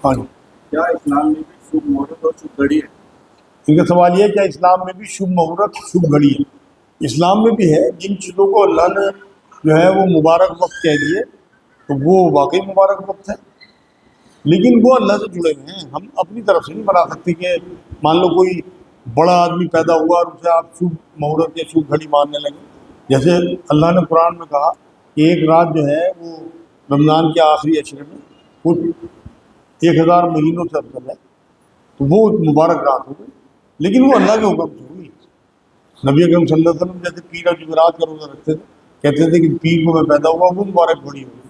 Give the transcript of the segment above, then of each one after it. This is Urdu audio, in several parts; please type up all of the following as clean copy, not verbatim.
ہاں جی، کیا اسلام میں بھی شبھ مہورت اور شبھ گھڑی ہے؟ ان کا سوال یہ ہے کیا اسلام میں بھی شبھ مہورت شبھ گھڑی ہے؟ اسلام میں بھی ہے، جن چیزوں کو اللہ نے جو ہے وہ مبارک وقت کہہ دیے تو وہ واقعی مبارک وقت ہے، لیکن وہ اللہ سے جڑے ہوئے ہیں، ہم اپنی طرف سے نہیں بنا سکتے کہ مان لو کوئی بڑا آدمی پیدا ہوا اور اسے آپ شبھ مہورت یا شبھ گھڑی ماننے لگے۔ جیسے اللہ نے قرآن میں کہا کہ ایک رات جو ہے وہ رمضان کے آخری عشرے میں وہ 1000 مہینوں سے افضل ہے، تو وہ مبارک رات ہو گئی، لیکن وہ اللہ کے حکم سے ہوئی۔ نبی اکرم صلی اللہ علیہ وسلم جیسے پیر اور جمعرات کا روزہ رکھتے تھے، کہتے تھے کہ پیر کو میں پیدا ہوا وہ مبارک گھڑی ہوگی،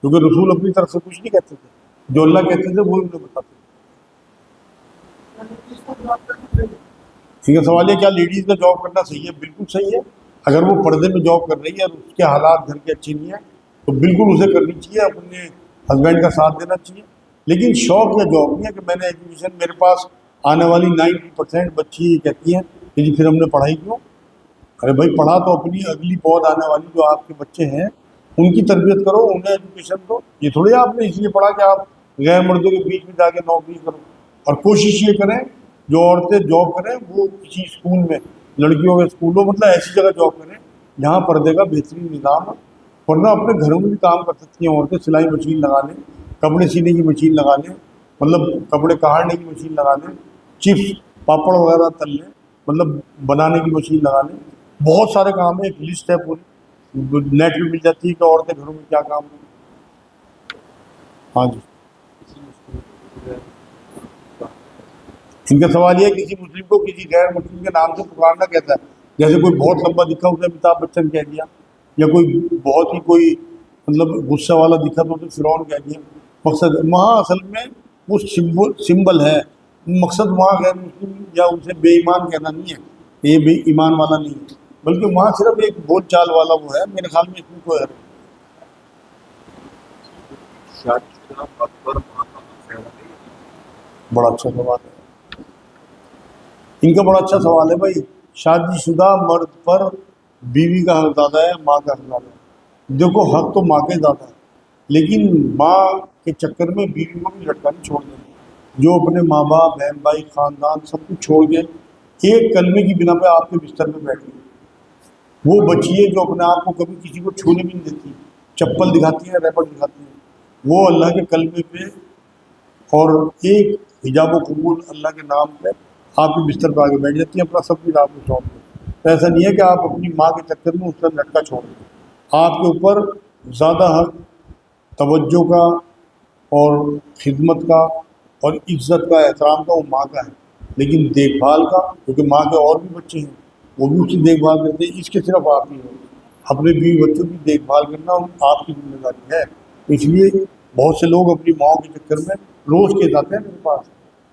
کیونکہ رسول اپنی طرف سے کچھ نہیں کہتے تھے، جو اللہ کہتے تھے وہ انہیں بتاتے تھے۔ ٹھیک ہے، سوال ہے کیا لیڈیز کا جاب کرنا صحیح ہے؟ بالکل صحیح ہے، اگر وہ پردے میں جاب کر رہی ہے اور اس کے حالات گھر کے اچھے نہیں ہیں تو بالکل اسے کرنی چاہیے، اپنے ہسبینڈ کا ساتھ دینا چاہیے، لیکن شوق یا جاب نہیں ہے کہ میں نے ایجوکیشن، میرے پاس آنے والی 90% بچی یہ کہتی ہیں کہ جی پھر ہم نے پڑھائی کیوں؟ ارے بھائی پڑھا تو اپنی اگلی پود آنے والی جو آپ کے بچے ہیں ان کی تربیت کرو، انہیں ایجوکیشن دو، یہ تھوڑی آپ نے اس لیے پڑھا کہ آپ غیر مردوں کے بیچ میں جا کے نوکری کرو۔ اور کوشش یہ کریں جو عورتیں جاب کریں وہ کسی اسکول میں، لڑکیوں کے اسکولوں، مطلب ایسی جگہ جاب کریں جہاں پردے کا بہترین نظام ہو، ورنہ اپنے گھروں میں بھی کام کر سکتی ہیں عورتیں، سلائی مشین لگا لیں، کپڑے سینے کی مشین لگا لیں، مطلب کپڑے کاڑنے کی مشین لگا لیں، چپس پاپڑ وغیرہ تل لیں، مطلب بنانے کی مشین لگا لیں، بہت سارے کام ہیں، ایک لسٹ ہے پوری، نیٹ پہ مل جاتی ہے کہ عورتیں گھروں میں کیا کام کریں۔ ہاں جی، ان کا سوال یہ ہے کسی مسلم کو کسی غیر مسلم کے نام سے پکارنا کہتا ہے؟ جیسے کوئی بہت لمبا دکھا اسے امیتابھ بچن کہہ دیا، یا کوئی بہت ہی کوئی مطلب غصہ والا دکھا تو اسے فرعون کہہ دیا۔ مقصد وہاں اصل میں وہ سمبل ہے، مقصد وہاں غیر مسلم یا اسے بے ایمان کہنا نہیں ہے، یہ بے ایمان والا نہیں ہے، بلکہ وہاں صرف ایک بول چال والا وہ ہے، میرے خیال میں اس میں کوئی حرج نہیں۔ شادی شدہ مرد پر ماں کا حق ہے؟ بڑا اچھا سوال ہے، ان کا بڑا اچھا سوال ہے بھائی۔ شادی شدہ مرد پر بیوی کا حق زیادہ ہے، ماں کا حق زیادہ ہے؟ دیکھو حق تو ماں کے زیادہ ہے، لیکن ماں کے چکر میں بیوی کو بھی لٹکا نہیں چھوڑ دیں، جو اپنے ماں باپ، بہن بھائی، خاندان سب کچھ چھوڑ کے ایک کلمے کی بنا پہ آپ کے بستر پہ بیٹھ گئی، وہ بچی ہے جو اپنے آپ کو کبھی کسی کو چھونے بھی نہیں دیتی، چپل دکھاتی ہے، ریپر دکھاتی ہے، وہ اللہ کے کلمے پہ اور ایک حجاب و قبول اللہ کے نام پہ آپ کے بستر پہ آگے بیٹھ جاتی ہیں، اپنا سب کچھ آپ کو سونپ دیں۔ تو ایسا نہیں ہے کہ آپ اپنی ماں کے چکر میں اس کا لٹکا چھوڑ دیں، آپ کے اوپر زیادہ حق توجہ کا اور خدمت کا اور عزت کا، احترام کا وہ ماں کا ہے، لیکن دیکھ بھال کا، کیونکہ ماں کے اور بھی بچے ہیں وہ بھی اس کی دیکھ بھال کرتے ہیں، اس کے صرف آپ ہی ہیں، اپنے بیوی بچوں کی دیکھ بھال کرنا آپ کی ذمہ داری ہے۔ اس لیے بہت سے لوگ اپنی ماں کے چکر میں روز کے جاتے ہیں میرے پاس،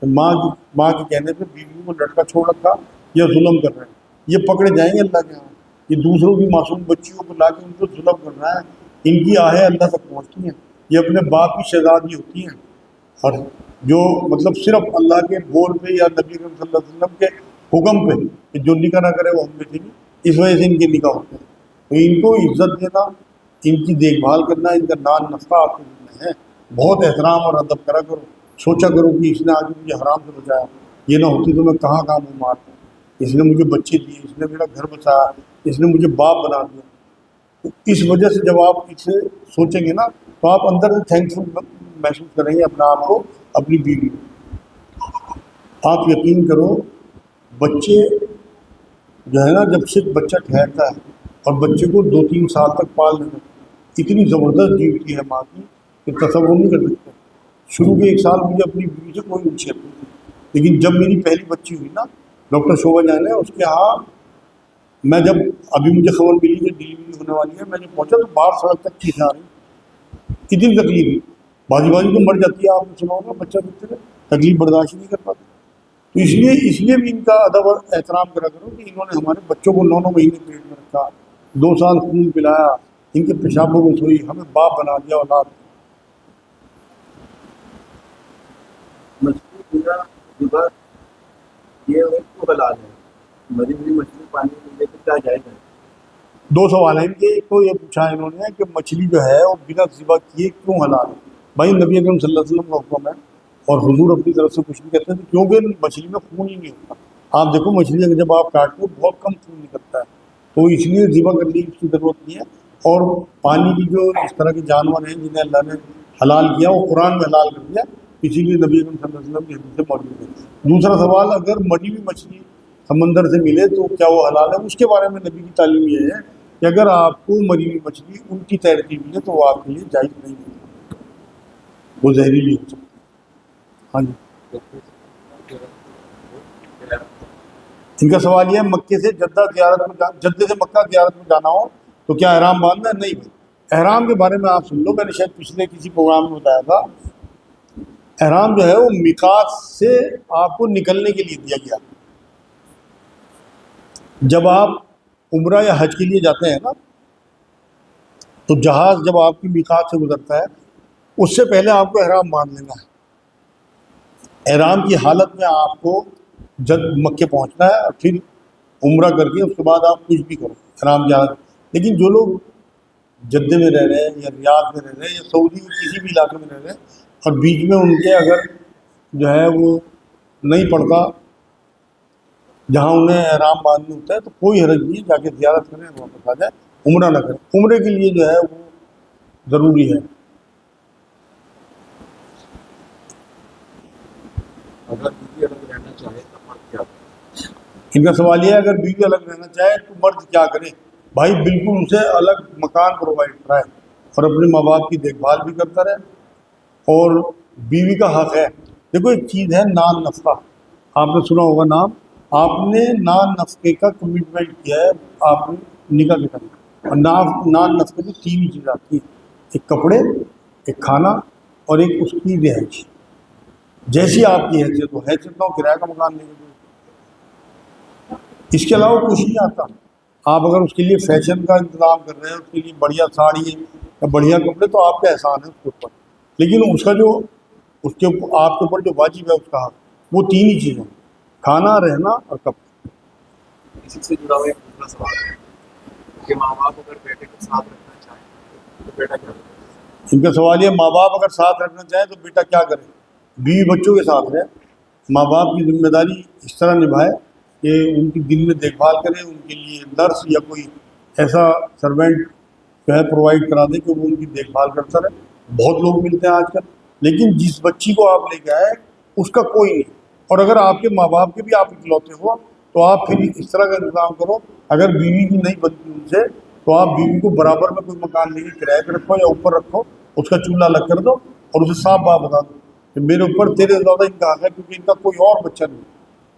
ماں کے کہنے پہ بیوی کو لڑکا چھوڑ رکھا یا ظلم کر رہے ہیں، یہ پکڑے جائیں گے اللہ کے ہاں، یہ دوسروں کی معصوم بچیوں کو لا کے ان کو ظلم کر رہا ہے، ان کی آہیں اللہ تک پہنچتی ہیں، یہ اپنے باپ کی شہزادی ہوتی ہیں، اور جو مطلب صرف اللہ کے بول پہ یا نبی صلی اللہ علیہ وسلم کے حکم پہ کہ جو نکاح نہ کرے وہ ہم میں سے نہیں، اس وجہ سے ان کے نکاح ہوتے ہیں۔ تو ان کو عزت دینا، ان کی دیکھ بھال کرنا، ان کا نان نفقہ آپ کے ذمہ ہے، بہت احترام اور ادب کرا کرو، سوچا کرو کہ اس نے آج مجھے حرام سے بچایا، یہ نہ ہوتی تو میں کہاں کہاں منہ مارتا، اس نے مجھے بچے دیے، اس نے میرا گھر بچایا، اس نے مجھے باپ بنا دیا۔ تو اس وجہ سے جب آپ اسے سوچیں گے نا تو آپ اندر سے تھینک فل محسوس کریں گے اپنا آپ کو، اپنی بیوی کو۔ آپ یقین کرو بچے جو ہے نا، جب سے بچہ ٹھہرتا ہے اور بچے کو 2-3 سال تک پال لینا، اتنی زبردست ڈیوٹی ہے ماں کی کہ تصور نہیں کر سکتے۔ شروع کے 1 سال مجھے اپنی بیوی سے کوئی انشیت نہیں تھی، لیکن جب میری پہلی بچی ہوئی نا، ڈاکٹر شوبھا جان ہے اس کے ہاں، میں جب ابھی مجھے خبر ملی کہ ڈلیوری ہونے والی ہے، میں جب پہنچا تو باہر سڑک تک چیخیں آ رہی، اتنی تکلیف ہوئی، بازی بازی تو مر جاتی ہے، آپ نے سنا ہوگا بچہ دیکھتے تھے، تکلیف برداشت نہیں کر پاتے۔ تو اس لیے بھی ان کا ادب اور احترام کرا کرو کہ انہوں نے ہمارے بچوں کو 9 مہینے پیٹ میں رکھا، 2 سال خون پلایا، ان کے پیشابوں میں سوئی، ہمیں باپ بنا دیا اولاد۔ مچھلی پورا ربا یہ ایک تو حلال ہے، مری ہوئی مچھلی پانی میں لے کے کیا جائز ہے؟ 2 سوال ہیں ان کے، ایک تو یہ پوچھا انہوں نے کہ مچھلی جو ہے وہ بنا ذبح کیے کیوں حلال ہے؟ بھائی نبی اکرم صلی اللہ علیہ وسلم کا حکم ہے اور حضور اپنی طرف سے کچھ نہیں کہتے تھے، کیونکہ مچھلی میں خون ہی نہیں ہوتا. آپ دیکھو مچھلی اگر جب آپ کاٹتے ہو بہت کم خون نکلتا ہے، تو اس لیے ذبح کرنے کی ضرورت نہیں ہے. اور پانی کی جو اس طرح کے جانور ہیں جنہیں اللہ نے حلال کیا وہ قرآن میں حلال کر دیا، اسی لیے نبی اکرم صلی اللہ علیہ وسلم کی حدیث سے موجود ہے. دوسرا سوال، اگر مری ہوئی مچھلی سمندر سے ملے تو کیا وہ حلال ہے؟ اس کے بارے میں نبی کی تعلیم یہ ہے کہ اگر آپ کو مری ہوئی مچھلی ان کی تیرتی ملے تو وہ آپ کے لیے جائز نہیں ہے، وہ زہریلی ہو سکتی ہے. ہاں جی. ان کا سوال یہ ہے مکے سے جدہ زیارت میں جدے سے مکہ زیارت میں جانا ہو تو کیا احرام باندھنا ہے؟ نہیں بھائی، احرام کے بارے میں آپ سن لو، میں نے شاید پچھلے کسی پروگرام میں بتایا تھا. احرام جو ہے وہ میقات سے آپ کو نکلنے کے لیے دیا گیا. جب آپ عمرہ یا حج کے لیے جاتے ہیں نا، تو جہاز جب آپ کی میقات سے گزرتا ہے اس سے پہلے آپ کو احرام باندھ لینا ہے. احرام کی حالت میں آپ کو جب مکے پہنچنا ہے اور پھر عمرہ کر کے اس کے بعد آپ کچھ بھی کرو احرام کی حالت. لیکن جو لوگ جدے میں رہ رہے ہیں یا ریاض میں رہ رہے ہیں یا سعودی کسی بھی علاقے میں رہ رہے ہیں اور بیچ میں ان کے اگر جو ہے وہ نہیں پڑتا جہاں انہیں احرام باندھنا ہوتا ہے تو کوئی حرج نہیں ہے، جا کے زیارت کریں واپس آ جائے، عمرہ نہ کریں. عمرے کے لیے جو ہے وہ ضروری ہے. اگر بیوی الگ رہنا چاہے تو مرد کیا کرے؟ ان کا سوال یہ ہے اگر بیوی الگ رہنا چاہے تو مرد کیا کرے؟ بھائی بالکل اسے الگ مکان پرووائڈ کرائے اور اپنے ماں باپ کی دیکھ بھال بھی کرتا رہے. اور بیوی کا حق ہے، دیکھو ایک چیز ہے نان نفقہ، آپ نے سنا ہوگا نام، آپ نے نان نفقے کا کمٹمنٹ کیا ہے آپ نے نکاح کے ٹائم. اور نان نفقے میں تین چیز آتی ہیں، ایک کپڑے، ایک کھانا اور ایک اس کی رہائش. جیسی آپ کی حیثیت ہو، حیثیت نہ ہو کرایہ کا مکان لے کے، اس کے علاوہ کچھ نہیں آتا. آپ اگر اس کے لیے فیشن کا انتظام کر رہے ہیں، اس کے لیے بڑھیا ساڑی یا بڑھیا کپڑے، تو آپ کا احسان ہے اس کے اوپر. لیکن اس کا جو اس کے اوپر آپ کے اوپر جو واجب ہے اس کا حق، وہ تین ہی چیزیں، کھانا، رہنا اور کپڑے. اسی سے جڑا ہوا ایک دوسرا سوال ہے کہ ماں باپ اگر بیٹے کو ساتھ رکھنا چاہیں تو بیٹا کیا کرے؟ ان کا سوال یہ ماں باپ اگر ساتھ رکھنا چاہیں تو بیٹا کیا کرے؟ بیوی بچوں کے ساتھ رہے، ماں باپ کی ذمہ داری اس طرح نبھائے کہ ان کی دل میں دیکھ بھال کرے، ان کے لیے نرس یا کوئی ایسا سروینٹ جو ہے پرووائڈ کرا دے کہ وہ ان کی دیکھ بھال کرتا رہے. بہت لوگ ملتے ہیں آج کل، لیکن جس بچی کو آپ لے کے آئے اس کا کوئی نہیں. اور اگر آپ کے ماں باپ کے بھی آپ اکلوتے ہو تو آپ پھر اس طرح کا انتظام کرو، اگر بیوی کی نہیں بنتی ان سے تو آپ بیوی کو برابر میں کوئی مکان لے کے کرایہ پہ رکھو یا اوپر رکھو، اس کا چولہا الگ کر دو اور اسے صاف بات بتا دو کہ میرے اوپر تیرے زیادہ ان کا حق ہے کیونکہ ان کا کوئی اور بچہ نہیں.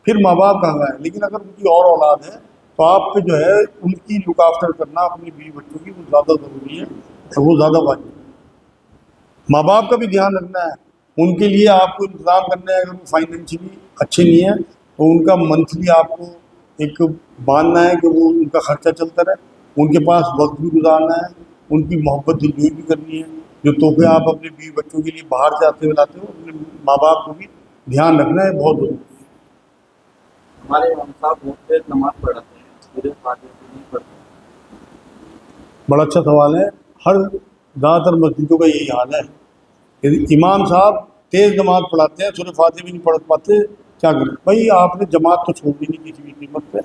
پھر ماں باپ کا حق ہے. لیکن اگر ان کی اور اولاد ہے تو آپ پہ جو ہے ان کی لک آفٹر کرنا اپنی بیوی بچوں کی وہ زیادہ ضروری ہے اور وہ زیادہ واجب ہے. ماں باپ کا بھی دھیان رکھنا ہے، ان کے لیے آپ کو انتظام کرنا ہے. اگر وہ فائنینشلی اچھے نہیں ہیں تو ان کا منتھلی آپ کو ایک باندھنا ہے کہ وہ ان کا خرچہ چلتا رہے، ان کے پاس وقت بھی گزارنا ہے، ان کی محبت دلجوئی بھی کرنی ہے. جو تحفے آپ اپنے بیوی بچوں کے لیے باہر سے آتے ہوئے لاتے ہو، اپنے ماں باپ کو بھی دھیان رکھنا ہے، بہت ضروری ہے. ہمارے امام صاحب بہت دیر نماز پڑھاتے ہیں، صرف فاتحہ بھی نہیں پڑھتے. بڑا اچھا سوال ہے. ہر زیادہ تر مسجدوں کا یہی حال ہے کہ امام صاحب تیز نماز پڑھاتے ہیں، سورہ فاتحہ بھی نہیں پڑھ پاتے، کیا کریں؟ بھائی آپ نے جماعت تو چھوڑنی نہیں کسی بھی قیمت پہ.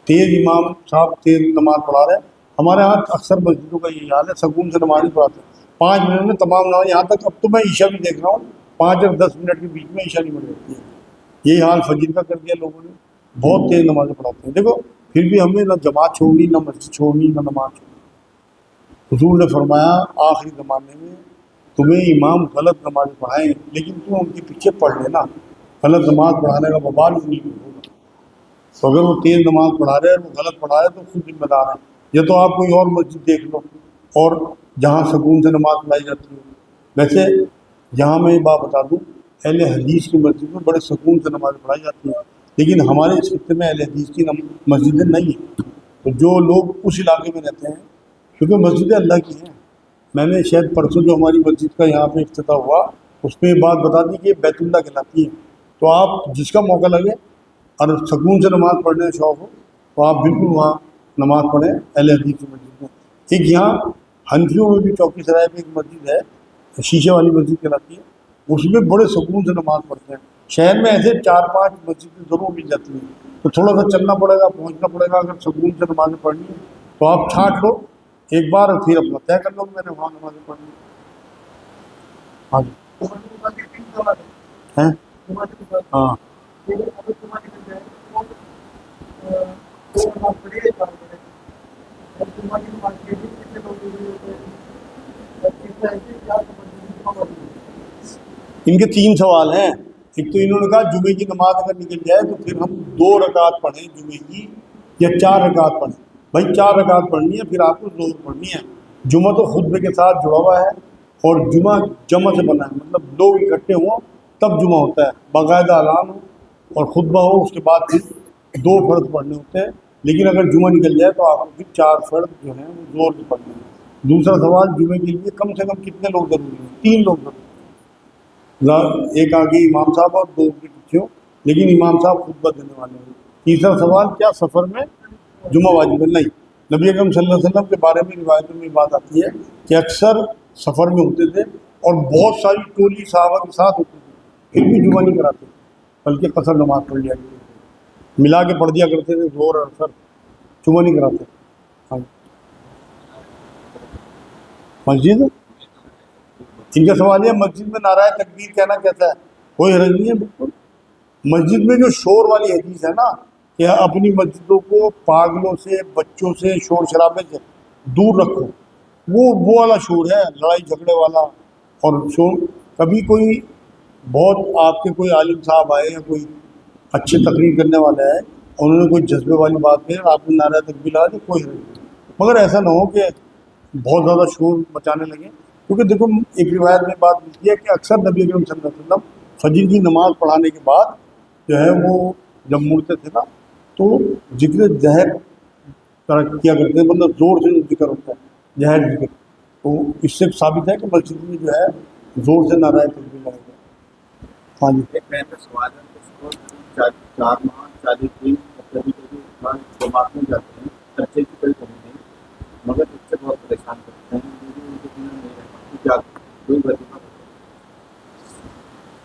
تیز امام صاحب تیز نماز پڑھا رہے ہیں. ہمارے ہاں اکثر مسجدوں کا یہی حال ہے، سکون سے نماز نہیں پڑھاتے. 5 منٹ میں تمام نماز، یہاں تک اب تو میں عشاء بھی دیکھ رہا ہوں 5 اور 10 منٹ کے بیچ میں عشاء نہیں پڑھ جاتی ہے. یہی حال فجر کا کر دیا لوگوں نے، بہت تیز نمازیں پڑھاتے ہیں. دیکھو پھر بھی ہمیں نہ جماعت چھوڑنی، نہ مسجد چھوڑنی، نہ نماز چھوڑنی. حضور نے فرمایا آخری زمانے میں تمہیں امام غلط نماز پڑھائیں لیکن تم ان کے پیچھے پڑھ لینا، غلط نماز پڑھانے کا وبال انہیں پہ ہوگا. تو اگر وہ تیز نماز پڑھا رہے ہیں اور وہ غلط پڑھا رہے ہیں تو خود ذمہ دار ہیں. یا تو آپ کوئی اور مسجد دیکھ لو اور جہاں سکون سے نماز پڑھائی جاتی ہو. ویسے یہاں میں یہ بات بتا دوں، اہل حدیث کی مسجد میں بڑے سکون سے نماز پڑھائی جاتی ہے، لیکن ہمارے اس خطے میں اہل حدیث کی مسجدیں نہیں ہیں. تو جو لوگ اس علاقے میں رہتے ہیں، کیونکہ مسجدیں اللہ کی ہیں. میں نے شاید پرسوں جو ہماری مسجد کا یہاں پہ افتتاح ہوا اس میں یہ بات بتا دی کہ یہ بیت اللہ کہلاتی ہے. تو آپ جس کا موقع لگے اور سکون سے نماز پڑھنے کا شوق ہو تو آپ بالکل وہاں نماز پڑھیں اہل حدیث کی مسجد میں. ایک یہاں حنفیوں میں بھی چوکی سرائے میں ایک مسجد ہے، شیشے والی مسجد کہلاتی ہے. اس میں بڑے سکون سے نماز پڑھتے ہیں. شہر میں ایسے 4-5 مسجدیں ضرور مل جاتی ہیں، تو تھوڑا سا چلنا پڑے گا، پہنچنا پڑے گا. اگر سکون سے نمازیں پڑھنی ہے تو آپ چھانٹ لو ایک بار اور پھر اپنا طے کر لو کہ میں نے وہاں نمازیں پڑھنی ہے. ہاں جی. ہیں؟ ہاں ان کے 3 سوال ہیں. ایک تو انہوں نے کہا جمعے کی نماز اگر نکل جائے تو پھر ہم 2 رکعت پڑھیں جمعے کی یا 4 رکعت پڑھیں. بھائی 4 رکعت پڑھنی ہے، پھر آپ کو ظہر پڑھنی ہے. جمعہ تو خطبے کے ساتھ جڑا ہوا ہے، اور جمعہ جمع سے بنا ہے، مطلب لوگ اکٹھے ہوں تب جمعہ ہوتا ہے، باقاعدہ اعلان ہو اور خطبہ ہو، اس کے بعد پھر 2 فرض پڑھنے ہوتے ہیں. لیکن اگر جمعہ نکل جائے تو آپ کو پھر 4 فرض جو ہیں وہ زور سے پڑھنے ہیں. دوسرا سوال، جمعے کے لیے کم سے کم کتنے لوگ ضروری ہیں؟ 3 لوگ ضروری ہیں. ایک آگے امام صاحب اور 2 کے پیچھے ہو، لیکن امام صاحب خطبہ دینے والے ہیں. تیسرا سوال، کیا سفر میں جمعہ واجب ہے؟ نہیں. نبی اکرم صلی اللہ علیہ وسلم کے بارے میں روایتوں میں بات آتی ہے کہ اکثر سفر میں ہوتے تھے اور بہت ساری ٹولی صحابہ کے ساتھ ہوتے تھے، پھر بھی جمعہ نہیں کراتے، بلکہ قصر نماز پڑھ لیا کرتے تھے، ملا کے پڑھ دیا کرتے تھے ظہر اور عصر، جمعہ نہیں کراتے. ہاں. مسجد، ان کا سوال یہ ہے مسجد میں نعرہ تکبیر کہنا کیسا ہے؟ کوئی حرج نہیں ہے. بالکل. مسجد میں جو شور والی حدیث ہے نا کہ اپنی مسجدوں کو پاگلوں سے، بچوں سے، شور شرابے سے دور رکھو، وہ والا شور ہے، لڑائی جھگڑے والا. اور شور کبھی کوئی بہت آپ کے کوئی عالم صاحب آئے یا کوئی اچھے تقریر کرنے والا ہے، انہوں نے کوئی جذبے والی بات کہی اور آپ نے نعرہ تکبیر لگا دی، کوئی حرج نہیں. مگر ایسا نہ ہو کہ بہت زیادہ شور مچانے لگے. کیونکہ دیکھو ایک روایت میں بات ملتی ہے کہ اکثر نبی اکرم صلی اللہ علیہ وسلم فجر کی نماز پڑھانے کے بعد جو ہے وہ جب مڑتے تھے نا تو ذکر جہر کیا کرتے ہیں، مطلب زور سے ذکر ہوتا ہے، جہر ذکر. تو اس سے ثابت ہے کہ مسجد میں جو ہے زور سے نعرہ تکبیر لگا جائے. ہاں جی. ایک میں نے سوال ہے کہ 4 ماہ 40 دن کبھی کبھی جماعت میں جاتے ہیں، خرچے کی کوئی کمی نہیں، مگر اس سے بہت پریشان کرتے ہیں، کیا کوئی وظیفہ؟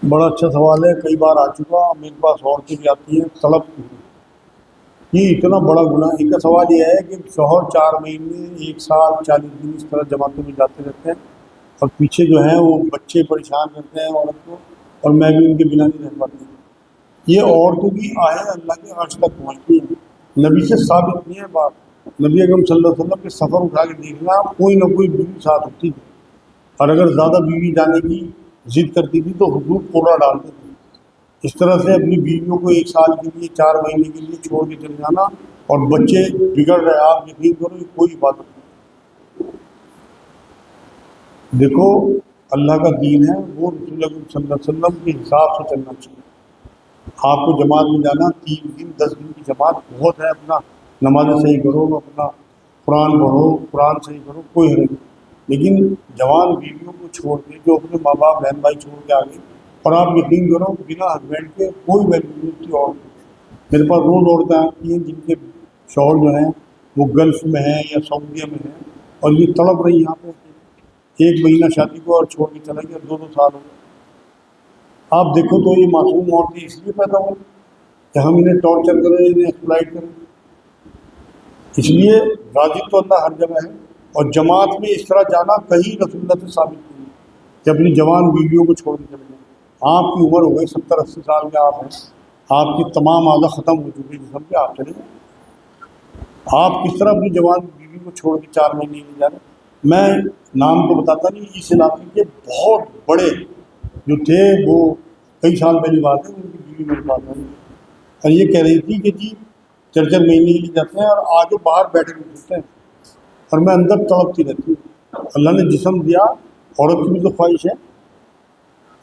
بڑا اچھا سوال ہے، کئی بار آ چکا، میرے پاس عورتیں بھی آتی ہیں طلب کی. یہ اتنا بڑا گناہ. ان کا سوال یہ ہے کہ شوہر 4 مہینے 1 سال 40 دن اس طرح جماعتوں میں جاتے رہتے ہیں اور پیچھے جو ہیں وہ بچے پریشان کرتے ہیں عورت کو، اور میں بھی ان کے بنا نہیں رہ پاتی. یہ عورتوں کی آہیں اللہ کے عرش تک پہنچتی ہیں. نبی سے ثابت نہیں ہے بات. نبی اکرم صلی اللہ علیہ وسلم کے سفر اٹھا کے دیکھنا، کوئی نہ کوئی بیوی ساتھ ہوتی تھی، اور اگر زیادہ بیوی جانے کی ضد کرتی تھی تو حضور کوڑا ڈالتے تھے. اس طرح سے اپنی بیویوں کو 1 سال کے لیے 4 مہینے کے لیے چھوڑ کے چلے جانا، اور بچے بگڑ رہے، آپ یقین کرو یہ کوئی عبادت نہیں. دیکھو اللہ کا دین ہے، وہ رسول اللہ صلی اللہ علیہ وسلم کے حساب سے چلنا چاہیے. آپ کو جماعت میں جانا 3 دن 10 دن کی جماعت بہت ہے، اپنا نمازیں صحیح کرو، اپنا قرآن پڑھو، قرآن صحیح کرو، کوئی حرج نہیں. لیکن جوان بیویوں کو چھوڑ کے، جو اپنے ماں باپ بہن بھائی چھوڑ کے آگے، اور آپ یقین کرو بنا ہسبینڈ کے کوئی ویلیو نہیں ہوتی. اور میرے پاس روز عورتیں آتی ہیں جن کے شوہر جو ہیں وہ گلف میں ہیں یا سعودیہ میں ہیں، اور یہ تڑپ رہی یہاں پہ 1 مہینہ شادی کو اور چھوڑ کے چلا گیا، 2 سال ہو گئے. آپ دیکھو تو یہ معصوم عورتیں اس لیے پیدا ہوں کہ ہم انہیں ٹارچر کریں، انہیں ایکسپلائٹ کریں. اس لیے راضی تو اللہ ہر جگہ ہے، اور جماعت میں اس طرح جانا کہیں رسول اللہ سے ثابت نہیں ہے کہ اپنی جوان بیویوں کو چھوڑ کے چلے جائیں. آپ کی عمر ہو گئی 70-80 سال کے، آپ ہیں، آپ کی تمام اعضاء ختم ہو چکی جسم کے، آپ چلے جائیں. آپ کس طرح اپنی جوان بیوی کو چھوڑ کے 4 مہینے نہیں جا رہے؟ میں نام تو بتاتا نہیں، اس علاقے کے بہت بڑے جو تھے، وہ کئی سال پہلی بات ہے، ان کی بیوی میرے پاس آئی اور یہ کہہ رہی تھی کہ جی 4 مہینے کے لیے جاتے ہیں اور آگے باہر بیٹھے ہوئے ہوتے ہیں، اور میں اندر تڑپتی رہتی ہوں. اللہ نے جسم دیا، عورت کی بھی تو خواہش ہے.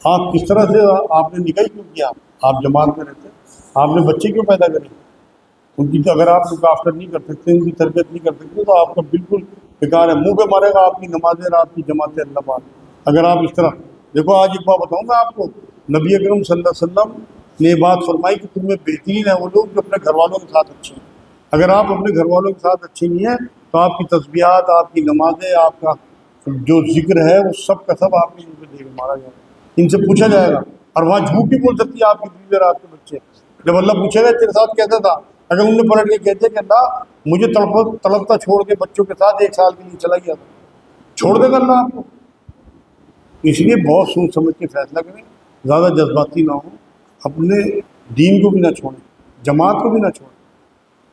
آپ کس طرح سے آپ نے نکاح کیوں کیا؟ آپ جماعت میں رہتے، آپ نے بچے کیوں پیدا کرے؟ ان کی اگر آپ لک آفٹر نہیں کر سکتے، ان کی تربیت نہیں کر سکتے، تو آپ کا بالکل بیکار ہے. منہ پہ مارے گا آپ کی نمازیں اور آپ کی جماعتیں اللہ پاک. اگر آپ اس طرح دیکھو، آج ایک بات بتاؤں میں آپ کو، نبی اکرم صلی اللہ علیہ وسلم نے یہ بات فرمائی کہ تم میں بہترین ہے وہ لوگ جو اپنے گھر والوں کے ساتھ اچھے ہیں. اگر آپ اپنے گھر والوں کے ساتھ اچھے نہیں ہیں تو آپ کی تسبیحات، آپ کی نمازیں، آپ کا جو ذکر ہے وہ سب کا سب آپ کے منہ پہ دے مارا جائے. ان سے پوچھا جائے گا، اور وہاں جھوٹ بھی بول سکتی ہے آپ کی بیوی اور آپ کے بچے. جب اللہ پوچھے گا تیرے ساتھ کیسا تھا، اگر انہوں نے پلٹ کے کہتے کہ اللہ مجھے تڑپتا چھوڑ کے بچوں کے ساتھ 1 سال کے لیے چلا گیا تھا، چھوڑ دے گا اللہ آپ کو. اس لیے بہت سوچ سمجھ کے فیصلہ کریں، زیادہ جذباتی نہ ہوں، اپنے دین کو بھی نہ چھوڑیں، جماعت کو بھی نہ چھوڑیں.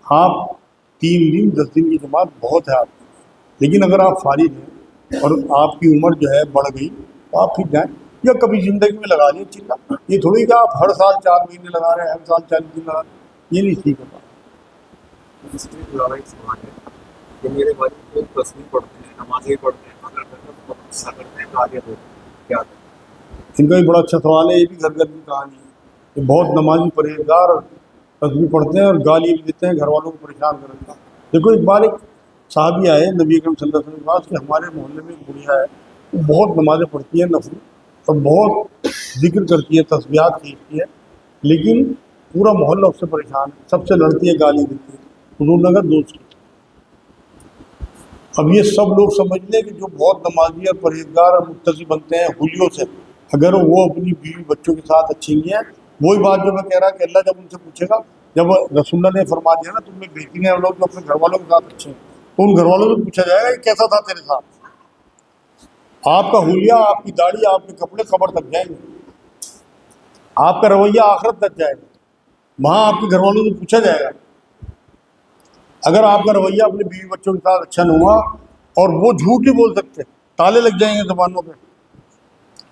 آپ 3 دن 10 دن کی جماعت بہت ہے آپ کی، لیکن اگر آپ فارغ ہیں اور آپ کی عمر جو ہے بڑھ گئی تو آپ پھر جائیں، یا کبھی زندگی میں لگا لیں چلا. یہ تھوڑی کہ آپ ہر سال 4 مہینے لگا رہے ہیں، ہر سال 40 دن لگا رہے ہیں، یہ نہیں ٹھیک ہوتا. اس کے علاوہ ایک سوال ہے کہ میرے بھائی کو تصویر پڑھتے ہیں، نمازیں پڑھتے ہیں، مگر بہت غصہ کرتے ہیں، گالیاں دیتے ہیں، کیا کریں؟ ان کا بھی بڑا اچھا سوال ہے، یہ بھی گھر گھر کی کہانی ہے. یہ بہت نمازی پرہیزگار اور تصویر پڑھتے ہیں اور گالی بھی دیتے ہیں، گھر والوں کو پریشان کر رکھا. دیکھو ایک بار ایک صحابی آئے نبی اکرم صلی اللہ علیہ وسلم کے پاس کہ ہمارے محلے میں ایک بڑھیا ہے، وہ بہت نمازیں پڑھتی ہے نفل، اور بہت ذکر کرتی ہے، تسبیحات کھینچتی ہے، لیکن پورا محلہ اس سے پریشان ہے، سب سے لڑتی ہے، گالی دیتی ہے. حضور نے کہا دوست کی. اب یہ سب لوگ سمجھ لیں کہ جو بہت نمازی اور پرہیزگار اور متقی بنتے ہیں ہولیوں سے، اگر وہ اپنی بیوی بچوں کے ساتھ اچھی نہیں ہے، وہی بات جو میں کہہ رہا کہ اللہ جب ان سے پوچھے گا، جب رسول اللہ نے فرما دیا نا تم میں بہترین ہیں لوگ جو اپنے گھر والوں کے ساتھ اچھے ہیں، تو ان گھر والوں سے پوچھا جائے گا کہ کیسا تھا تیرے ساتھ. آپ کا حلیہ، آپ کی داڑھی، آپ کے کپڑے قبر تک جائیں گے، آپ کا رویہ آخرت تک جائے گا، وہاں آپ کے گھر والوں سے پوچھا جائے گا. اگر آپ کا رویہ اپنے بیوی بچوں کے ساتھ اچھا نہ ہوا، اور وہ جھوٹ نہیں بول سکتے، تالے لگ جائیں گے زبانوں پہ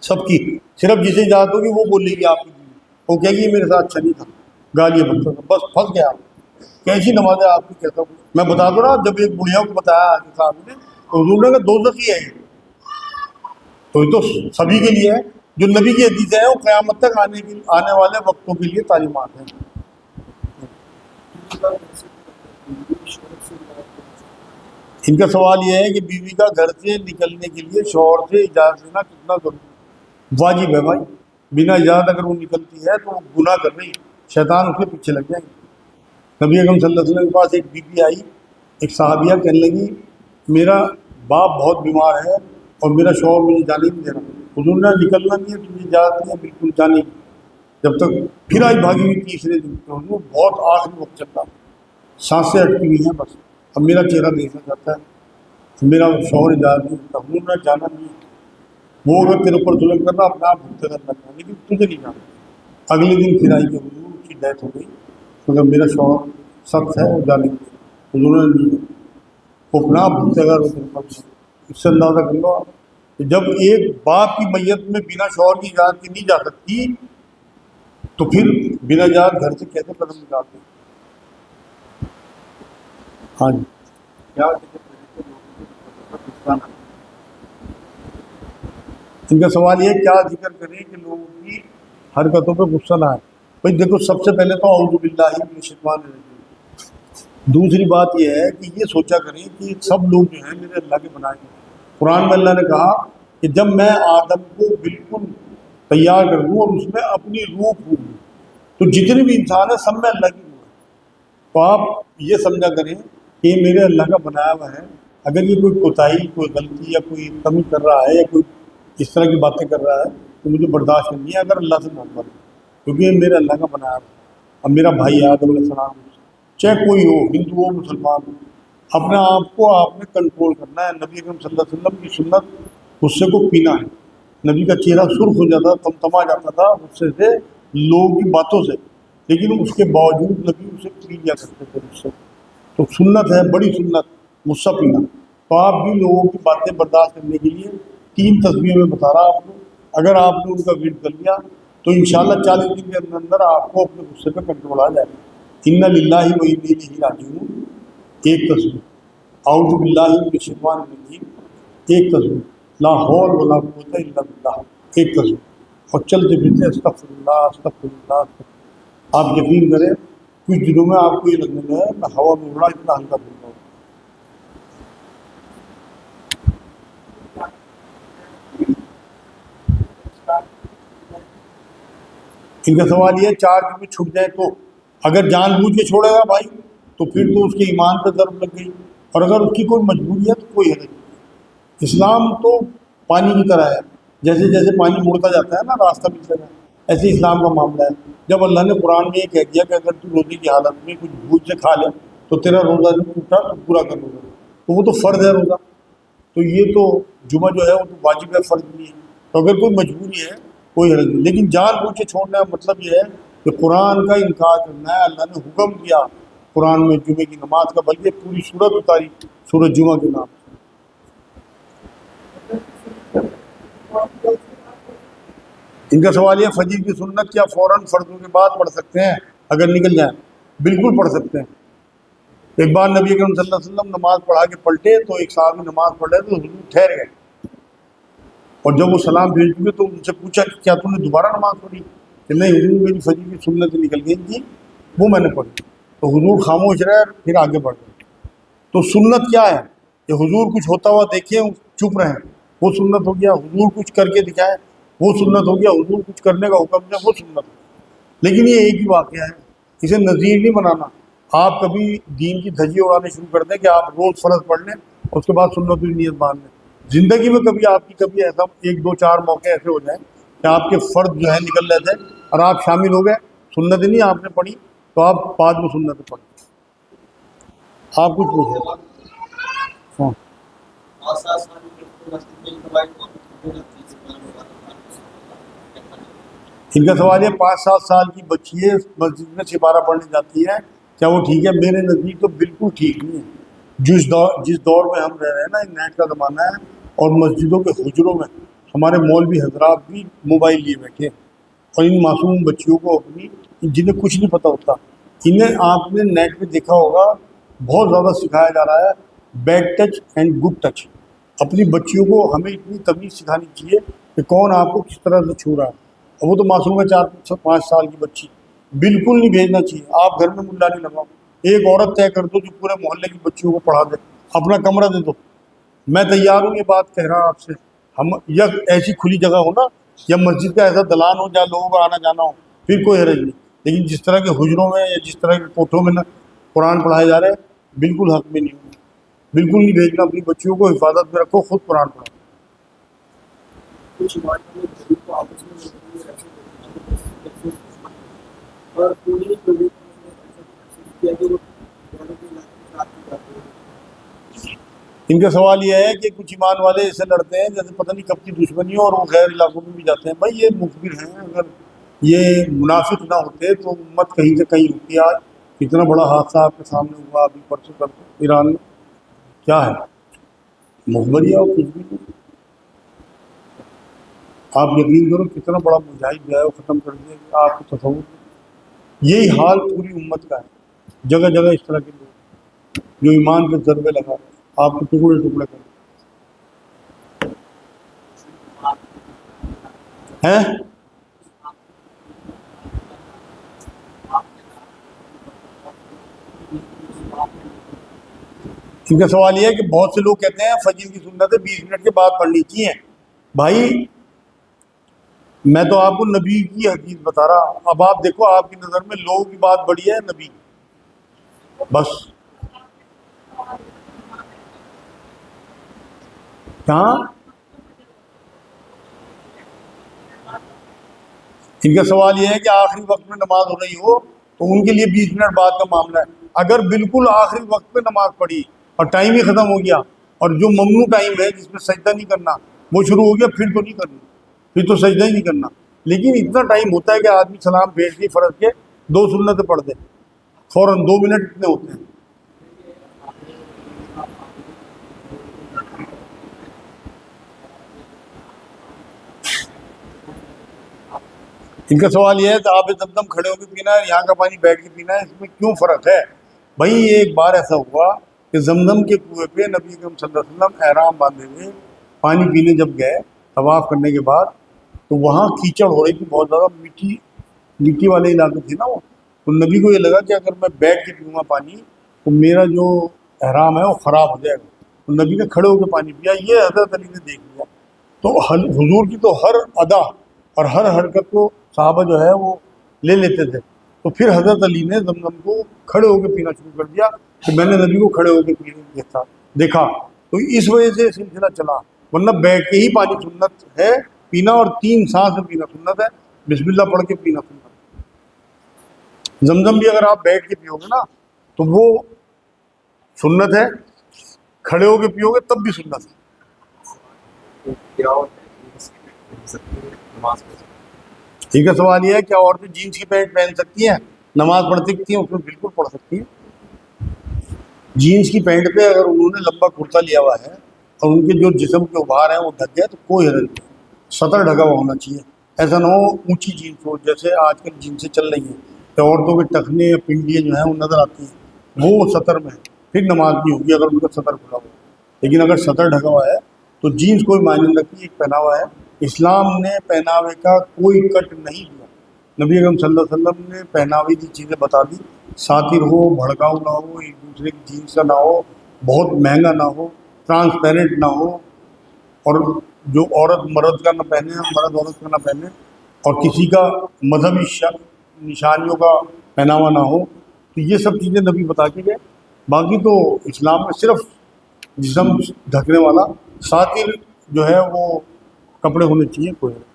سب کی، صرف جسے اجازت ہوگی وہ بولے گی آپ کی بیوی، وہ کہے گی یہ میرے ساتھ اچھا نہیں تھا، گالیاں بچوں کا، بس پھنس گیا. کیسی نماز ہے آپ کی؟ کہتا ہوں میں بتا دوں رہا، جب ایک بڑھیا کو بتایا صاحب نے تو حضور نے کہا دوزخی ہے یہ. تو یہ تو سبھی کے لیے ہے، جو نبی کی حدیث ہے وہ قیامت تک آنے والے وقتوں کے لیے تعلیمات ہیں. ان کا سوال یہ ہے کہ بیوی کا گھر سے نکلنے کے لیے شوہر سے اجازت لینا کتنا ضروری؟ واجب ہے بھائی، بنا اجازت اگر وہ نکلتی ہے تو وہ گناہ کر رہی ہے، شیطان اس کے پیچھے لگ جائیں گے. نبی اکرم صلی اللہ علیہ وسلم کے پاس ایک بی بی آئی، ایک صحابیہ کہنے لگی میرا باپ بہت بیمار ہے اور میرا شوہر مجھے جانے نہیں دے رہا. حضور نے نکلنا نہیں ہے، تجھے اجازت نہیں ہے بالکل جانے کی. جب تک پھر آئی بھاگی ہوئی تیسرے دن، تو حضور بہت آخری وقت چل رہا، سانسیں اٹکی ہوئی ہیں، بس اب میرا چہرہ دیکھنا چاہتا ہے، میرا شوہر اجازت نہیں دیتا. حضور نے جانا نہیں ہے، وہ اگر تیرے اوپر ظلم کرنا اپنا آپ بھگتے کرنا چاہیے، لیکن تجھے نہیں جانا. اگلے دن پھر آئی کہ حضور کی ڈیتھ ہو گئی، مگر میرا شوہر سخت ہے، وہ جانے کے لیے. حضور نے نہیں ہے، وہ اپنا آپ بھگتے گا. اس سے اندازہ کر لو آپ کہ جب ایک باپ کی میت میں بنا شوہر کی اجازت کی نہیں جا سکتی، تو پھر بنا اجازت گھر سے کیسے قدم نکالتے ہیں؟ ہاں جی. کیا غصہ نہ ان کا سوال یہ ہے کیا ذکر کریں کہ لوگوں کی حرکتوں پہ غصہ نہ آئے؟ بھائی دیکھو، سب سے پہلے تو اعوذ باللہ من الشیطان الرجیم. دوسری بات یہ ہے کہ یہ سوچا کریں کہ سب لوگ جو ہیں میرے اللہ کے بنائے ہیں. قرآن میں اللہ نے کہا کہ جب میں آدم کو بالکل تیار کر دوں اور اس میں اپنی روح پھونک دوں تو جتنے بھی انسان ہیں سب میں اللہ کی روح ہے. تو آپ یہ سمجھا کریں کہ یہ میرے اللہ کا بنایا ہوا ہے. اگر یہ کوئی کوتاہی، کوئی غلطی یا کوئی کمی کر رہا ہے یا کوئی اس طرح کی باتیں کر رہا ہے تو مجھے برداشت کرنی ہے، اگر اللہ سے محبت ہے، کیونکہ یہ میرے اللہ کا بنایا ہوا ہے. اب میرا بھائی ہے آدم علیہ السلام، چاہے کوئی ہو، ہندو ہو مسلمان ہو، اپنے آپ کو آپ نے کنٹرول کرنا ہے. نبی اکرم صلی اللہ علیہ وسلم کی سنت غصے کو پینا ہے. نبی کا چہرہ سرخ ہو جاتا، تمتما جاتا تھا غصے سے، لوگوں کی باتوں سے، لیکن اس کے باوجود نبی اسے پی لیا کرتے تھے غصے. تو سنت ہے، بڑی سنت غصہ پینا. تو آپ بھی لوگوں کی باتیں برداشت کرنے کے لیے 3 تصویریں میں بتا رہا آپ کو، اگر آپ نے ان کا ورد کر لیا تو انشاءاللہ 40 دن کے اندر اندر آپ کو اپنے غصے پہ کنٹرول آ جائے گا. انا للہ و انا الیہ راجعون، ایک تصویر. اعوذ باللہ من الشیطان الرجیم، ایک تصویر. لا حول ولا قوت الا باللہ، ایک تصویر. اور چلتے پھرتے استغفر اللہ استغفر اللہ استغفر. آپ یقین کریں کچھ دنوں میں آپ کو یہ لگنے لگا ہے میں ہوا میں اڑا اتنا ہلکا پھر رہا ہوں. ان کا سوال یہ ہے 4 دن میں چھٹ جائے تو؟ اگر جان بوجھ کے چھوڑے گا بھائی تو پھر تو اس کے ایمان پہ ضرب لگ گئی، اور اگر اس کی کوئی مجبوری ہے تو کوئی حرج نہیں. اسلام تو پانی کی طرح ہے، جیسے جیسے پانی مڑتا جاتا ہے نا راستہ ملتا ہے، ایسے اسلام کا معاملہ ہے۔ جب اللہ نے قرآن میں یہ کہہ دیا کہ اگر تو روزے کی حالت میں کچھ بھوج سے کھا لے تو تیرا روزہ جو ٹوٹا تو پورا کر روزہ، تو وہ تو فرض ہے روزہ، تو یہ تو جمعہ جو ہے وہ تو واجب ہے، فرض نہیں ہے۔ تو اگر کوئی مجبوری ہے کوئی حرج نہیں، لیکن جان بوجھ کے چھوڑنا کا مطلب یہ ہے کہ قرآن کا انکار کرنا ہے۔ اللہ نے حکم کیا قرآن میں جمعے کی نماز کا، بلکہ پوری سورت اتاری سورت جمعہ کے نام سے۔ ان کا سوال یہ فجر کی سنت کیا فوراً فرضوں کے بعد پڑھ سکتے ہیں اگر نکل جائیں؟ بالکل پڑھ سکتے ہیں۔ ایک بار نبی اکرم صلی اللہ علیہ وسلم نماز پڑھا کے پلٹے تو ایک صحابی نماز پڑھ رہے تو حضور ٹھہر گئے، اور جب وہ سلام بھیج چکے تو ان سے پوچھا کہ کیا تم نے دوبارہ نماز پڑھی؟ کہ نہیں حضور میری فجر کی سنت نکل گئی تھی، وہ میں نے پڑھی۔ تو حضور خاموش رہے پھر آگے بڑھ گئے۔ تو سنت کیا ہے کہ حضور کچھ ہوتا ہوا دیکھیں چپ رہیں، وہ سنت ہو گیا۔ حضور کچھ کر کے دکھائے وہ سنت ہو گیا۔ حضور کچھ کرنے کا حکم دے وہ سنت ہو گیا۔ لیکن یہ ایک ہی واقعہ ہے، اسے نظیر نہیں بنانا۔ آپ کبھی دین کی دھجی اڑانے شروع کر دیں کہ آپ روز فرض پڑھ لیں اور اس کے بعد سنت کی نیت باندھ لیں۔ زندگی میں کبھی آپ کی کبھی ایسا ایک دو چار موقع ایسے ہو جائیں کہ آپ کے فرض جو ہے نکل رہے تھے اور آپ شامل ہو گئے، سنت نہیں آپ نے پڑھی تو آپ بعد میں سنت پڑھیں۔ آپ کچھ پوچھیں۔ ہاں ان کا سوال ہے 5-7 سال کی بچی ہے مسجد میں سپارہ پڑھنے جاتی ہے، کیا وہ ٹھیک ہے؟ میرے نزدیک تو بالکل ٹھیک نہیں ہے۔ جس دور میں ہم رہ رہے ہیں نا، نیٹ کا زمانہ ہے، اور مسجدوں کے حجروں میں ہمارے مولوی حضرات بھی موبائل لیے بیٹھے ہیں، اور ان معصوم بچیوں کو اپنی جنہیں کچھ نہیں پتہ ہوتا، انہیں آپ نے نیٹ پہ دیکھا ہوگا بہت زیادہ سکھایا جا رہا ہے bed touch and good touch. اپنی بچیوں کو ہمیں اتنی تمیز سکھانی چاہیے کہ کون آپ کو کس طرح سے چھو رہا ہے۔ اور وہ تو معصوم ہے 4-5 سال کی بچی، بالکل نہیں بھیجنا چاہیے۔ آپ گھر میں ملا نہیں لگاؤ، ایک عورت طے کر دو جو پورے محلے کی بچیوں کو پڑھا دے، اپنا کمرہ دے دو۔ میں تیار ہوں، یہ بات کہہ رہا آپ سے، ہم یا ایسی کھلی جگہ ہو نا، یا مسجد کا ایسا دلان ہو جہاں لوگوں کا آنا جانا ہو، پھر کوئی حرج نہیں۔ لیکن جس طرح کے حجروں میں یا جس طرح کے کوٹھوں میں نا قرآن پڑھائے جا رہے ہیں، بالکل حق میں نہیں ہوں، بالکل نہیں بھیجنا۔ اپنی بچیوں کو حفاظت میں رکھو، خود قرآن پڑھو۔ کچھ عمارتوں میں غریب کو آپس میں ملتے ہیں، ایسے اور پوری بلڈنگ کیا کہ وہ گھروں کے علاقے میں رات کو جاتے ہیں۔ ان کا سوال یہ ہے کہ کچھ ایمان والے ایسے لڑتے ہیں جیسے پتہ نہیں کب کی دشمنی ہو، اور وہ غیر علاقوں میں بھی جاتے ہیں۔ بھائی یہ مخبر ہیں، اگر یہ منافق نہ ہوتے تو امت کہیں سے کہیں ہوتی۔ آج اتنا بڑا حادثہ آپ کے سامنے ہوا ابھی پرسوں تک ایران میں، کیا ہے مخبر یا کچھ بھی نہیں۔ آپ یقین کرو کتنا بڑا مجاہد جو ہے وہ ختم کر دیا کہ آپ کو تصور نہیں۔ یہی حال پوری امت کا ہے، جگہ جگہ اس طرح کے لوگ جو ایمان کے ضربے لگا رہے ہیں، آپ کو ٹکڑے ٹکڑے کر ہیں۔ ان کا سوال یہ ہے کہ بہت سے لوگ کہتے ہیں فجر کی سنتیں 20 منٹ کے بعد پڑھنی چاہیے۔ بھائی میں تو آپ کو نبی کی حدیث بتا رہا، اب آپ دیکھو آپ کی نظر میں لوگوں کی بات بڑی ہے نبی، بس کہاں۔ ان کا سوال یہ ہے کہ آخری وقت میں نماز ہو رہی ہو تو ان کے لیے 20 منٹ بعد کا معاملہ ہے۔ اگر بالکل آخری وقت پہ نماز پڑھی اور ٹائم ہی ختم ہو گیا، اور جو ممنوع ٹائم ہے جس میں سجدہ نہیں کرنا وہ شروع ہو گیا، پھر تو نہیں کرنا، پھر تو سجدہ ہی نہیں کرنا۔ لیکن اتنا ٹائم ہوتا ہے کہ آدمی سلام بھیج کے فرض کے 2 سنتیں پڑھ دے فوراً، 2 منٹ اتنے ہوتے ہیں۔ ان کا سوال یہ ہے کہ آب زمزم کھڑے ہو کے پینا ہے، یہاں کا پانی بیٹھ کے پینا ہے، اس میں کیوں فرق ہے؟ بھائی ایک بار ایسا ہوا کہ زمزم کے کنویں پہ نبی اکرم صلی اللہ علیہ وسلم احرام باندھے ہوئے پانی پینے جب گئے طواف کرنے کے بعد، تو وہاں کیچڑ ہو رہی تھی بہت زیادہ، مٹی والے علاقے تھے نا وہ، تو نبی کو یہ لگا کہ اگر میں بیٹھ کے پیوں گا پانی تو میرا جو احرام ہے وہ خراب ہو جائے گا، تو نبی نے کھڑے ہو کے پانی پیا۔ یہ حضرت علی نے دیکھ لیا، تو حضور کی تو ہر ادا اور ہر حرکت کو صحابہ جو ہے وہ لے لیتے تھے، تو پھر حضرت علی نے زمزم کو کھڑے ہو کے پینا شروع کر دیا کہ میں نے نبی کو کھڑے ہو کے پینے دیکھا، تو اس وجہ سے سلسلہ چلا، ورنہ بیٹھ کے ہی پانی سنت ہے پینا اور 3 سانس میں پینا سنت ہے، بسم اللہ پڑھ کے پینا سنت ہے۔ زمزم بھی اگر آپ بیٹھ کے پیو گے نا تو وہ سنت ہے، کھڑے ہو کے پیو گے تب بھی سنت ہے۔ تو کیا ہوتا ہے کہ اس کی پڑھ سکتی ہے نماز پڑھ سکتی ٹھیک ہے، سوال یہ ہے کیا عورتیں جینس کی پینٹ پہن سکتی ہیں، نماز پڑھ سکتی ہیں؟ اس میں بالکل پڑھ سکتی ہیں۔ جینس کی پینٹ پہ اگر انہوں نے لمبا کرتا لیا ہوا ہے اور ان کے جو جسم کے ابھار ہیں وہ ڈھک گئے تو کوئی حرج نہیں، سطر ڈھکا ہوا ہونا چاہیے۔ ایسا نہ ہو اونچی جینس ہو، جیسے آج کل جینسیں چل رہی ہیں کہ عورتوں کے ٹخنے یا پنڈلیاں جو ہیں وہ نظر آتی ہیں، وہ سطر میں ہے، پھر نماز نہیں ہوگی اگر ان کا سطر کھلا ہوا ہے۔ لیکن اگر سطر ڈھکا ہوا ہے تو جینس کوئی معنی نہیں رکھتی، ایک پہناوا ہے۔ اسلام نے پہناوے کا کوئی کٹ نہیں دیا، نبی اکرم صلی اللہ علیہ وسلم نے پہناوے کی چیزیں بتا دی، ساتر ہو، بھڑکاؤ نہ ہو، ایک دوسرے کی جینس کا نہ ہو، بہت مہنگا نہ ہو، ٹرانسپیرنٹ نہ ہو، اور جو عورت مرد کا نہ پہنے مرد عورت کا نہ پہنے، اور کسی کا مذہبی نشانیوں کا پہناوا نہ ہو۔ تو یہ سب چیزیں نبی بتا کے گئے۔ باقی تو اسلام میں صرف جسم ڈھکنے والا ساتر جو ہے وہ کپڑے ہونے چاہیے، کوئی نہیں۔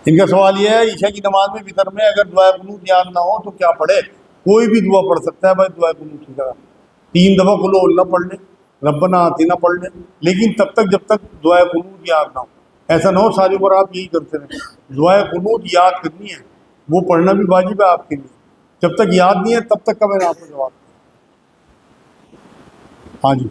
ان کا سوال یہ ہے عشاء کی نماز میں وطر میں اگر دعائے قنوت یاد نہ ہو تو کیا پڑھے؟ کوئی بھی دعا پڑھ سکتا ہے بھائی دعائے قنوت کی طرح، 3 دفعہ قل ہو اللہ پڑھ لیں، ربنا آتینا پڑھ لیں، لیکن تب تک جب تک دعائے قنوت یاد نہ ہو۔ ایسا نہ ہو ساری عمر آپ یہی کرتے رہیں۔ دعائے قنوت یاد کرنی ہے، وہ پڑھنا بھی واجب ہے آپ کے لیے۔ جب تک یاد نہیں ہے تب تک کا میں نے آپ کو جواب دیا۔ ہاں جی،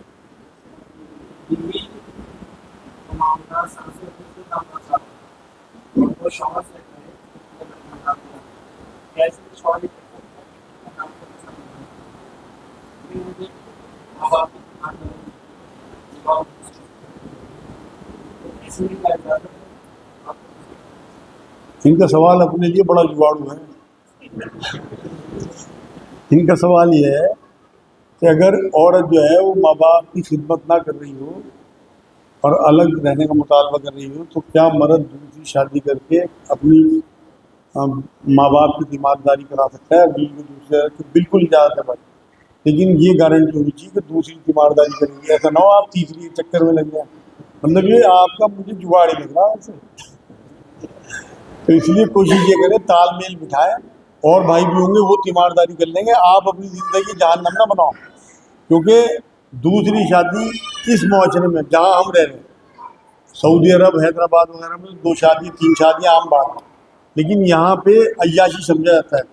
ان کا سوال اپنے لیے بڑا جگاڑو ہے۔ ان کا سوال یہ ہے کہ اگر عورت جو ہے وہ ماں باپ کی خدمت نہ کر رہی ہو اور الگ رہنے کا مطالبہ کر رہی ہو تو کیا مرد دوسری شادی کر کے اپنی ماں باپ کی تیمارداری کرا سکتا ہے؟ بالکل دوسرے کہ بالکل اجازت ہے بھائی، لیکن یہ گارنٹی ہونی چاہیے کہ دوسری تیمارداری کریں گے، ایسا نہ ہو آپ تیسری چکر میں لگ جائیں۔ مطلب یہ آپ کا مجھے جگاڑ ہی لگ رہا ہے ویسے۔ تو اس لیے کوشش یہ کریں تال میل بٹھائیں، اور بھائی بھی ہوں گے وہ تیمارداری کر لیں گے، آپ اپنی زندگی جہنم نہ بناؤ، کیونکہ دوسری شادی اس معاشرے میں جہاں ہم رہ رہے ہیں سعودی عرب حیدرآباد وغیرہ میں 2 شادی 3 شادیاں عام بات ہے، لیکن یہاں پہ عیاشی سمجھا جاتا ہے،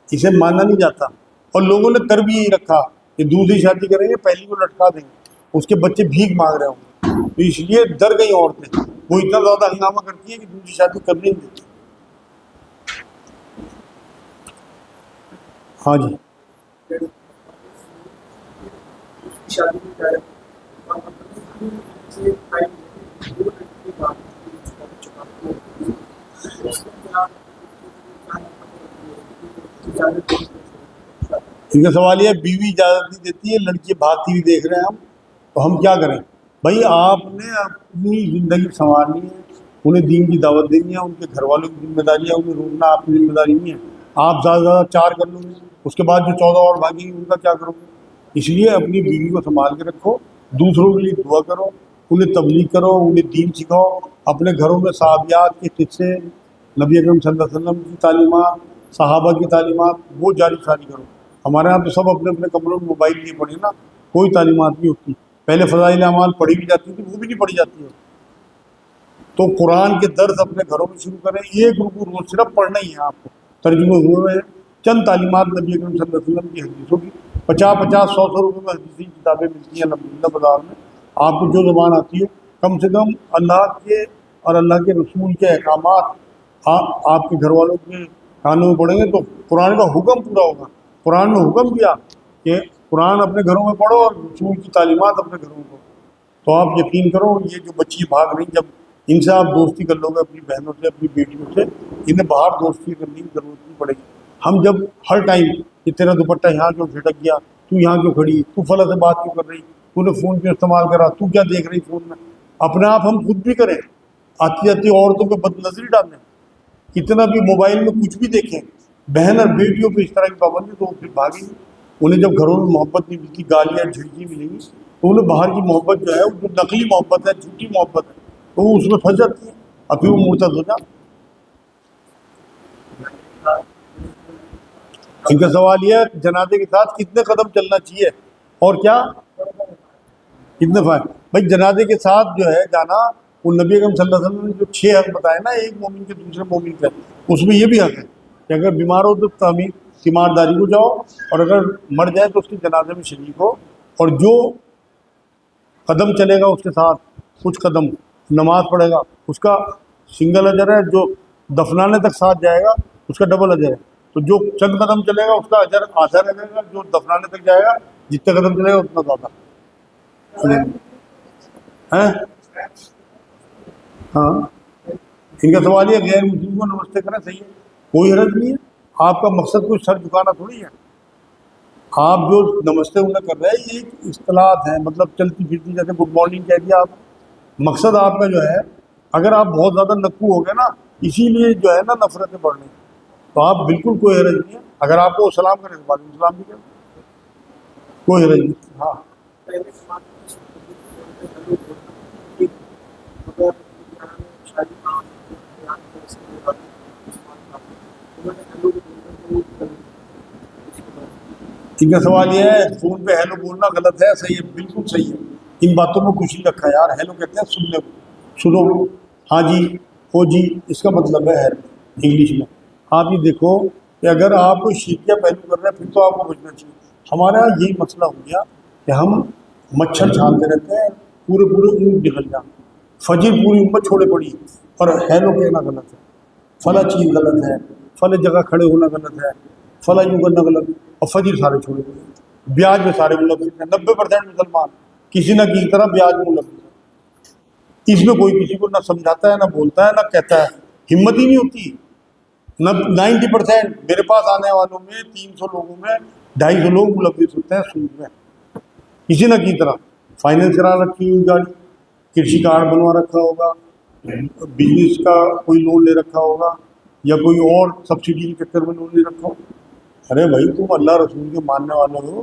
اسے مانا نہیں جاتا، اور لوگوں نے کر بھی یہی رکھا کہ دوسری شادی کریں گے پہلی کو لٹکا دیں گے، اس کے بچے بھیک مانگ رہے ہوں گے، تو اس لیے ڈر گئی عورتیں، وہ اتنا زیادہ ہنگامہ کرتی ہیں کہ دوسری شادی کرنے نہیں دیتی۔ ہاں جی، ان کا سوال یہ ہے بیوی اجازت نہیں دیتی ہے، لڑکی بھاگتی ہوئی دیکھ رہے ہیں ہم، تو ہم کیا کریں؟ بھائی آپ نے اپنی زندگی سنوارنی ہے، انہیں دین کی دعوت دینی ہے، ان کے گھر والوں کی ذمہ داری ہے، انہیں روکنا آپ کی ذمہ داری نہیں ہے۔ آپ زیادہ سے زیادہ 4 کر لو گے، اس کے بعد جو 14 اور بھاگیں گی ان کا کیا کرو گے؟ اس لیے اپنی بیوی کو سنبھال کے رکھو، دوسروں کے لیے دعا کرو، انہیں تبلیغ کرو، انہیں دین سکھاؤ، اپنے گھروں میں صحابیات کے قصے، نبی اکرم صلی اللہ علیہ وسلم کی تعلیمات، صحابہ کی تعلیمات وہ جاری ساری کرو۔ ہمارے یہاں تو سب اپنے اپنے کمروں میں موبائل لیے پڑھے نا، کوئی تعلیمات نہیں ہوتی۔ پہلے فضائل اعمال پڑھی بھی جاتی تھی، وہ بھی نہیں پڑھی جاتی ہے۔ تو قرآن کے درس اپنے گھروں میں شروع کریں، ایک رکوع روز صرف پڑھنا ہی ہے آپ کو، ترجمے ہوئے ہیں چند تعلیمات نبی اکرم صلی اللہ علیہ وسلم کی حدیثوں کی، 50-50 100 روپے میں حدیثی کتابیں ملتی ہیں الحمدللہ بازار میں، آپ کو جو زبان آتی ہے کم سے کم اللہ کے اور اللہ کے رسول کے احکامات آپ کے گھر والوں کے کانوں میں پڑھیں گے تو قرآن کا حکم پورا ہوگا۔ قرآن نے حکم دیا کہ قرآن اپنے گھروں میں پڑھو اور رسول کی تعلیمات اپنے گھروں میں پڑھو، تو آپ یقین کرو یہ جو بچی بھاگ رہی، جب ان سے آپ دوستی کر لو گے اپنی بہنوں سے اپنی بیٹیوں سے، انہیں باہر دوستی کرنے کی ضرورت نہیں پڑے گی۔ ہم جب ہر ٹائم کہ تیرا دوپٹہ یہاں کیوں جھٹک گیا، تو یہاں کیوں کھڑی، تو فلاں سے بات کیوں کر رہی، تو نے فون کیوں استعمال کرا، تو کیا دیکھ رہی فون میں، اپنے آپ ہم خود بھی کریں، آتی آتی عورتوں پہ بد نظری ڈالیں، کتنا بھی موبائل میں کچھ بھی دیکھیں، بہن اور بیٹیوں پہ اس طرح کی پابندی تو وہ پھر بھاگیں گی. انہیں جب گھروں میں محبت نہیں ملتی، گالیاں جھڑکی ملیں گی، تو انہیں باہر کی محبت جو ہے وہ جو نقلی محبت ہے، جھوٹی محبت ہے، تو وہ اس میں پھنس جاتی ہے، اور پھر وہ مرتد ہو جاتی. ان کا سوال یہ ہے جنازے کے ساتھ کتنے قدم چلنا چاہیے اور کیا کتنے فائدے. بھائی جنازے کے ساتھ جو ہے جانا، وہ نبی اکرم صلی اللہ علیہ وسلم نے جو 6 حق بتائے نا ایک مومن کے دوسرے مومن کا، اس میں یہ بھی حق ہے کہ اگر بیمار ہو تو تیمارداری کو جاؤ، اور اگر مر جائے تو اس کے جنازے میں شریک ہو، اور جو قدم چلے گا اس کے ساتھ کچھ قدم نماز پڑھے گا اس کا سنگل اجر ہے، جو دفنانے تک ساتھ جائے گا اس کا ڈبل اجر ہے. تو جو چند قدم چلے گا اس کا اجر آدھا رہے گا، جو دفنانے تک جائے گا جتنے قدم چلے گا اتنا زیادہ ہے. ہاں ان کا سوال یہ غیر مسلم کو نمستے کرنا صحیح ہے، کوئی حرج نہیں ہے. آپ کا مقصد کوئی سر جھکانا تھوڑی ہے. آپ جو نمستے انہیں کر رہے ہیں یہ ایک اصطلاحات ہیں، مطلب چلتی پھرتی جیسے گڈ مارننگ کہہ دیا آپ. مقصد آپ کا جو ہے اگر آپ بہت زیادہ نکو ہو گئے نا، اسی لیے جو ہے نا نفرتیں بڑھ رہی ہیں، تو آپ بالکل کوئی حرج نہیں ہے. اگر آپ کو سلام کریں تو وعلیکم السلام بھی کریں، کوئی حرج نہیں. ہاں ان کا سوال یہ ہے فون پہ ہیلو بولنا غلط ہے صحیح ہے؟ بالکل صحیح ہے. ان باتوں میں خوشی رکھا ہے یار. ہیلو کہتے ہیں سننے کو، سنو، ہاں جی، ہو جی، اس کا مطلب ہے ہیلو انگلش میں. آپ یہ دیکھو کہ اگر آپ کوئی شیخیاں پہلو کر رہے ہیں پھر تو آپ کو بچنا چاہیے. ہمارے یہاں یہی مسئلہ ہو گیا کہ ہم مچھر چھانتے رہتے ہیں، پورے اونٹ نکل جائیں، فجر پوری امت چھوڑے پڑی، اور ہیلو کہنا غلط ہے، فلاں چیز غلط ہے، فلاں جگہ کھڑے ہونا غلط ہے، فلاں یوں کرنا غلط ہے، اور فجر سارے چھوڑے پڑے. بیاج میں سارے ملوث ہیں، 90% مسلمان کسی نہ کسی طرح بیاج میں ملوث ہیں. اس میں کوئی کسی کو نہ سمجھاتا ہے، نہ بولتا ہے، نہ کہتا ہے، ہمت ہی نہیں ہوتی. 90% میرے پاس آنے والوں میں 300 لوگوں میں 250 لوگ ملوث ہوتے ہیں سود میں، کسی نہ کسی طرح. فائنینس کرا رکھی ہوئی گاڑی، کرشی کارڈ بنوا رکھا ہوگا، بزنس کا کوئی لون لے رکھا ہوگا، یا کوئی اور سبسڈی کے چکر میں لون لے رکھا ہوگا. ارے بھائی تم اللہ رسول کے ماننے والے ہو.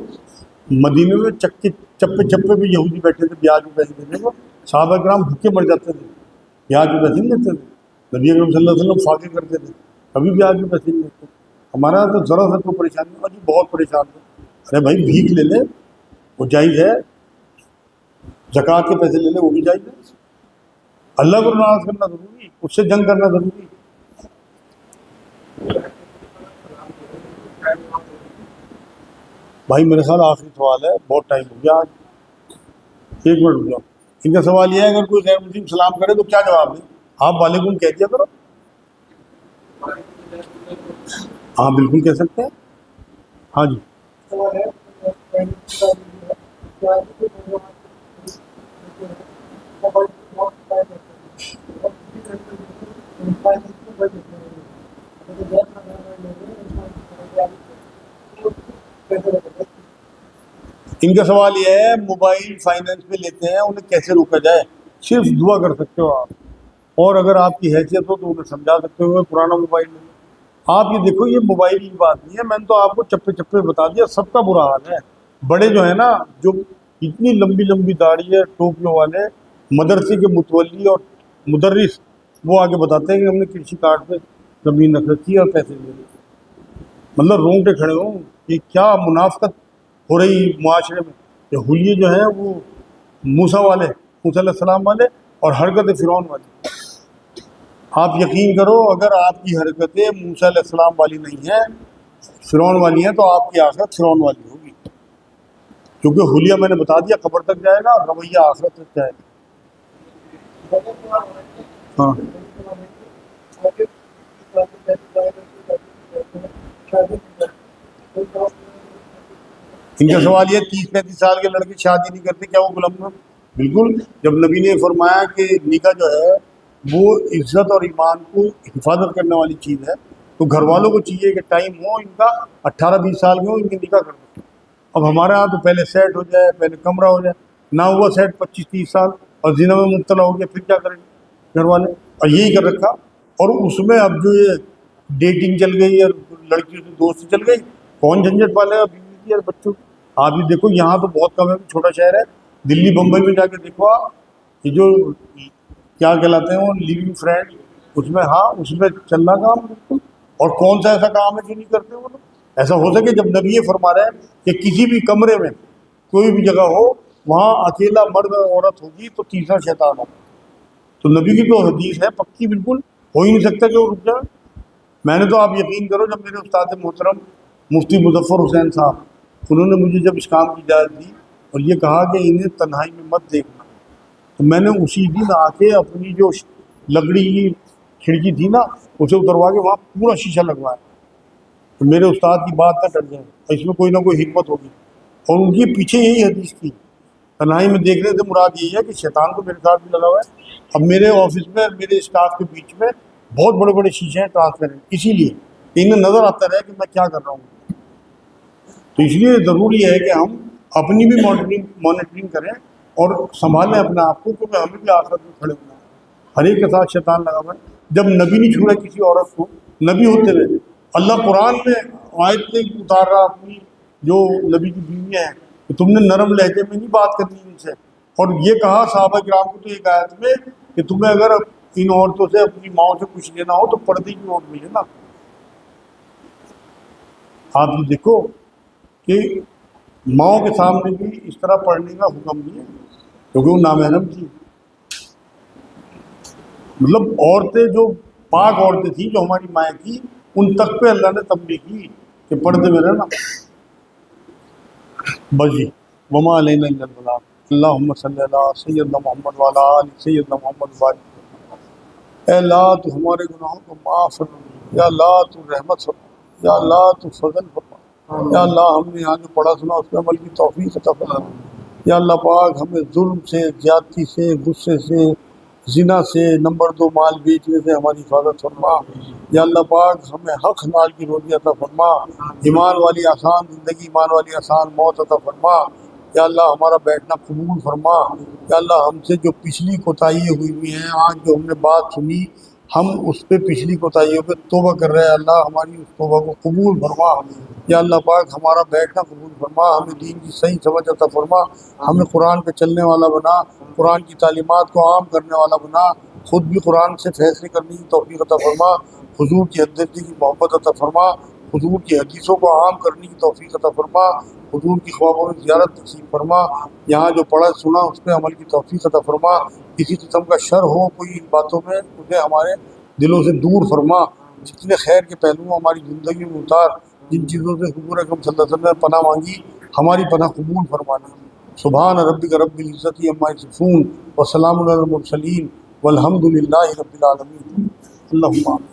مدینے میں چپے چپے پہ یہودی بیٹھے تھے بیاج میں پیسے دینے کو، صحابہ کرام بھوکے مر جاتے تھے، بیاج میں پیسے نہیں دیتے تھے. نبی اکرم صلی اللہ علیہ وسلم فاقے کرتے تھے، کبھی بیاج میں پیسے نہیں دیتے. ہمارے یہاں تو ذرا سا کوئی پریشانی نہیں، جو بہت پریشان تھے. ارے بھائی بھیک لے لے، وہ جائز ہے. زکوٰۃ کے پیسے لے لے، وہ بھی جائز ہے. اللہ کو ناراض کرنا ضروری، اس سے جنگ کرنا ضروری. بھائی میرے خیال آخری سوال ہے، بہت ٹائم ہو گیا آج. 1 منٹ رک جاؤ. ان کا سوال یہ ہے اگر کوئی غیر مسلم سلام کرے تو کیا جواب دیں؟ آپ وعلیکم کہہ دیا کرو. ہاں بالکل کہہ سکتے ہیں. ہاں جی. ان کا سوال یہ ہے موبائل فائنینس پہ لیتے ہیں انہیں کیسے روکا جائے؟ صرف دعا کر سکتے ہو آپ، اور اگر آپ کی حیثیت ہو تو انہیں سمجھا سکتے ہو پرانا موبائل لے. آپ یہ دیکھو یہ موبائل کی بات نہیں ہے، میں نے تو آپ کو چپے چپے بتا دیا. سب کا برا حال ہے. بڑے جو ہے نا، جو اتنی لمبی لمبی داڑھی ہے ٹوپیوں والے، مدرسے کے متولی اور مدرس، وہ آگے بتاتے ہیں کہ ہم نے کرشی کارڈ پہ زمین رکھ رکھی ہے اور پیسے لے رکھے. مطلب رونگٹے کھڑے ہوں کہ کیا منافقت ہو رہی معاشرے میں. کہ حلیے جو ہیں وہ موسیٰ والے، موسیٰ علیہ السلام والے، اور حرکت فرعون والی. آپ یقین کرو اگر آپ کی حرکتیں موسیٰ علیہ السلام والی نہیں ہیں، فرعون والی ہیں، تو آپ کی آخرت فرعون والی ہوگی. کیونکہ حلیہ میں نے بتا دیا قبر تک جائے گا، اور رویہ آخرت تک جائے گا. ہاں ان کا سوال یہ 30-35 سال کے لڑکے شادی نہیں کرتے، کیا وہ غلام؟ بالکل. جب نبی نے فرمایا کہ نکاح جو ہے وہ عزت اور ایمان کو حفاظت کرنے والی چیز ہے، تو گھر والوں کو چاہیے کہ ٹائم ہو ان کا 18-20 سال میں ہو ان کی نکاح کر دو. اب ہمارے یہاں تو پہلے سیٹ ہو جائے، پہلے کمرہ ہو جائے، نہ ہوا سیٹ 25-30 سال اور زنا میں مبتلا ہو گیا، پھر کیا کریں گے گھر والے؟ اور یہی کر رکھا. اور اس میں اب جو یہ ڈیٹنگ چل گئی اور لڑکیوں سے دوستی چل گئی، کون جھنجٹ پالے گا بیوی کی اور بچوں کی؟ آپ یہ دیکھو یہاں تو بہت کم ہے، چھوٹا شہر ہے، دلی بمبئی میں جا کے دیکھو آپ، یہ جو کیا کہلاتے ہیں وہ لیونگ فرینڈ، اس میں ہاں اس میں چل رہا کام بالکل۔ اور کون سا ایسا کام ہے جو نہیں کرتے وہ لوگ؟ ایسا ہو سکے جب نبی یہ فرما رہے ہیں کہ کسی بھی کمرے میں کوئی بھی جگہ ہو وہاں اکیلا مرد اور عورت ہوگی تو تیسرا شیطان ہوگا، تو نبی کی تو حدیث ہے پکی، بالکل ہو ہی نہیں سکتا کہ وہ رک جائے۔ میں نے تو آپ یقین کرو جب میرے استاد محترم مفتی مظفر حسین صاحب انہوں نے مجھے جب اس کام کی اجازت دی اور یہ کہا کہ انہیں تنہائی میں مت دیکھنا، تو میں نے اسی دن آ کے اپنی جو لکڑی کی کھڑکی تھی نا اسے اتروا کے وہاں پورا شیشہ لگوایا، تو میرے استاد کی بات نہ ٹل جائے، اس میں کوئی نہ کوئی حکمت ہوگی۔ اور ان کے پیچھے یہی حدیث تھی، تنہائی میں دیکھنے سے مراد یہی ہے کہ شیطان تو میرے ساتھ بھی لگا ہوا ہے۔ اب میرے آفس میں میرے اسٹاف کے بیچ میں بہت بڑے بڑے شیشے ہیں ٹرانسپیرنٹ، اسی لیے کہ انہیں نظر آتا رہے کہ میں کیا کر رہا ہوں۔ تو اس لیے ضروری ہے کہ ہم اپنی بھی مانیٹرنگ کریں اور سنبھالیں اپنے آپ کو، کیونکہ ہمیں بھی آخرت میں کھڑے ہونا ہے۔ ہر ایک کے ساتھ شیطان لگا ہوا ہے۔ جب نبی نہیں چھو رہا کسی عورت کو، نبی ہوتے ہوئے اللہ قرآن میں آیت میں اتار رہا اپنی جو نبی کی بیویاں ہیں کہ تم نے نرم لہجے میں نہیں بات کرنی ان سے، اور یہ کہا صحابہ کرام کو تو ایک آیت میں کہ تمہیں اگر ان عورتوں سے اپنی ماؤں سے کچھ لینا ہو تو پردے کی عورت میں لینا۔ آپ یہ دیکھو کہ ماؤں کے سامنے بھی اس طرح پڑھنے کا حکم نہیں ہے کیونکہ وہ نامحرم تھی، مطلب عورتیں جو پاک عورتیں تھیں جو ہماری مائیں تھیں ان تک پہ اللہ نے تنبیہ کی کہ پردے میں رہنا۔ بس جی، وما علینا الا البلاغ۔ اللہم صلی علی سیدنا محمد وعلی آل سیدنا محمد وبارک۔ اے اللہ تو ہمارے گناہوں کو معاف فرما، یا اللہ تو رحمت فرما، یا اللہ تو فضل فرما، یا اللہ ہم نے یہاں جو پڑھا سنا اس پہ عمل کی توفیق عطا فرما۔ یا اللہ پاک ہمیں ظلم سے، زیادتی سے، غصے سے، زنا سے، نمبر 2 مال بیچنے سے ہماری حفاظت فرما۔ یا اللہ پاک ہمیں حق حلال کی روزی عطا فرما، ایمان والی آسان زندگی، ایمان والی آسان موت عطا فرما۔ یا اللہ ہمارا بیٹھنا قبول فرما۔ یا اللہ ہم سے جو پچھلی کوتاہیاں ہوئی ہیں، آج جو ہم نے بات سنی ہم اس پہ پچھلی کوتاہیوں پہ توبہ کر رہے ہیں، اللہ ہماری اس توبہ کو قبول فرما۔ یا اللہ پاک ہمارا بیٹھنا قبول فرما، ہمیں دین کی صحیح سمجھ عطا فرما، ہمیں قرآن پہ چلنے والا بنا، قرآن کی تعلیمات کو عام کرنے والا بنا، خود بھی قرآن سے فیصلے کرنے کی توفیق عطا فرما، حضور کی حدیث کی محبت عطا فرما، حضور کی حدیثوں کو عام کرنے کی توفیق عطا فرما، حضور کی خوابوں میں زیارت نصیب فرما، یہاں جو پڑھا سنا اس پہ عمل کی توفیق عطا فرما، کسی قسم کا شر ہو کوئی ان باتوں میں اسے ہمارے دلوں سے دور فرما، جتنے خیر کے پہلو ہماری زندگی میں اتار، جن چیزوں سے حضور اکرم صلی اللہ علیہ وسلم نے پناہ مانگی ہماری پناہ قبول فرمانا۔ سبحان ربک رب العزت عما یصفون وسلام علی المرسلین والحمد للہ رب العالمین۔ اللہم آمین۔